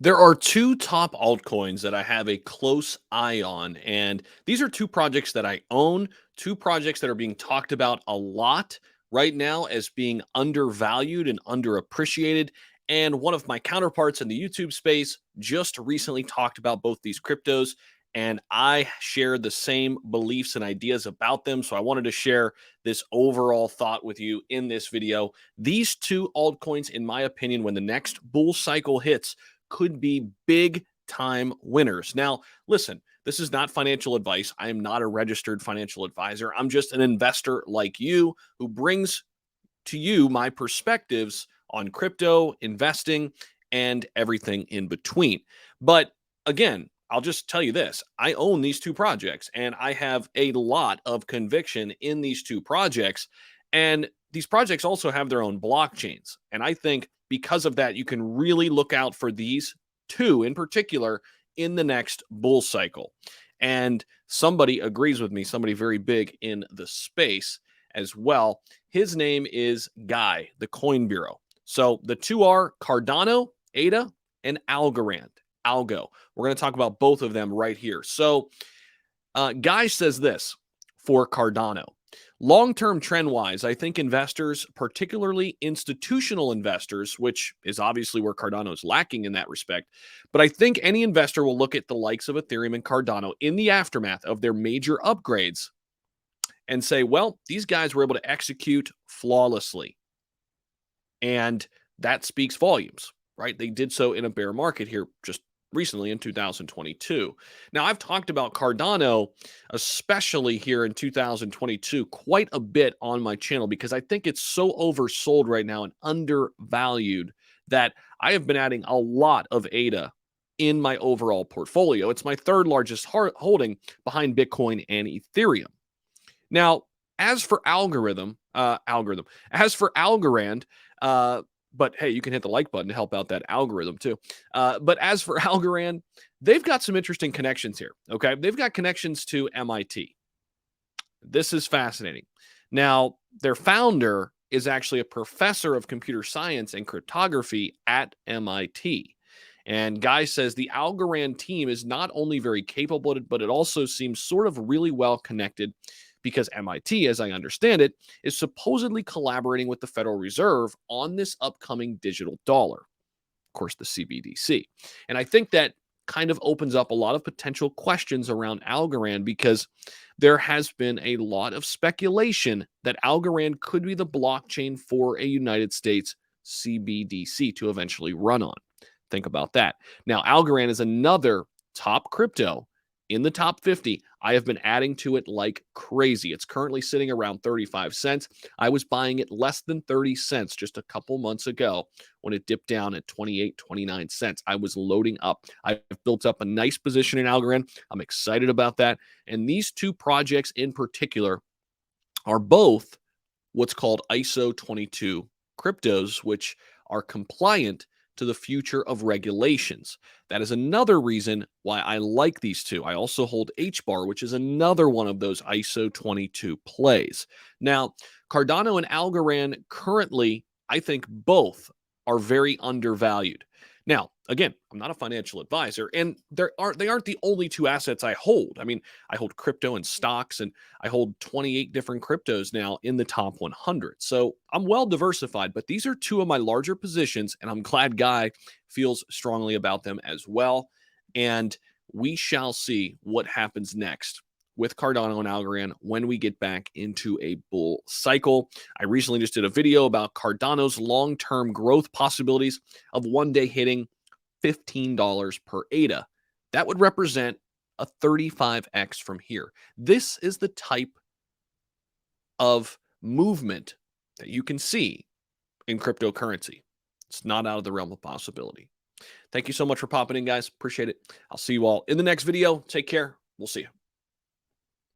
There are two top altcoins that I have a close eye on, and these are two projects that I own, two projects that are being talked about a lot right now as being undervalued and underappreciated. And one of my counterparts in the YouTube space just recently talked about both these cryptos, and I share the same beliefs and ideas about them. So I wanted to share this overall thought with you in this video. These two altcoins, in my opinion, when the next bull cycle hits, could be big time winners. Now, listen, this is not financial advice. I am not a registered financial advisor. I'm just an investor like you who brings to you my perspectives on crypto, investing, and everything in between. But again, I'll just tell you this. I own these two projects and I have a lot of conviction in these two projects. And these projects also have their own blockchains. And I think because of that, you can really look out for these two in particular in the next bull cycle. And somebody agrees with me, somebody very big in the space as well. His name is Guy, the Coin Bureau. So the two are Cardano, ADA, and Algorand, Algo. We're going to talk about both of them right here. So Guy says this for Cardano. Long-term trend-wise, I think investors, particularly institutional investors, which is obviously where Cardano is lacking in that respect, but I think any investor will look at the likes of Ethereum and Cardano in the aftermath of their major upgrades and say, well, these guys were able to execute flawlessly. And that speaks volumes, right? They did so in a bear market here just recently in 2022. Now, I've talked about Cardano, especially here in 2022, quite a bit on my channel because I think it's so oversold right now and undervalued that I have been adding a lot of ADA in my overall portfolio. It's my third largest holding behind Bitcoin and Ethereum. Now, as for as for Algorand, but hey, you can hit the like button to help out that algorithm too. But as for Algorand, they've got some interesting connections here. Okay, they've got connections to MIT. This is fascinating. Now, their founder is actually a professor of computer science and cryptography at MIT. And Guy says the Algorand team is not only very capable, but it also seems sort of really well connected because MIT, as I understand it, is supposedly collaborating with the Federal Reserve on this upcoming digital dollar, of course, the CBDC. And I think that kind of opens up a lot of potential questions around Algorand because there has been a lot of speculation that Algorand could be the blockchain for a United States CBDC to eventually run on. Think about that. Now, Algorand is another top crypto in the top 50. I have been adding to it like crazy. It's currently sitting around 35 cents. I was buying it less than 30 cents just a couple months ago when it dipped down at 28, 29 cents. I was loading up. I've built up a nice position in Algorand. I'm excited about that. And these two projects in particular are both what's called ISO 22 cryptos, which are compliant to the future of regulations. That is another reason why I like these two. I also hold HBAR, which is another one of those ISO 22 plays. Now, Cardano and Algorand currently, I think both are very undervalued. Now, again, I'm not a financial advisor, and they aren't the only two assets I hold. I mean, I hold crypto and stocks, and I hold 28 different cryptos now in the top 100. So I'm well diversified, but these are two of my larger positions, and I'm glad Guy feels strongly about them as well. And we shall see what happens next with Cardano and Algorand when we get back into a bull cycle. I recently just did a video about Cardano's long-term growth possibilities of one day hitting $15 per ADA. That would represent a 35x from here. This is the type of movement that you can see in cryptocurrency. It's not out of the realm of possibility. Thank you so much for popping in, guys. Appreciate it. I'll see you all in the next video. Take care. We'll see you.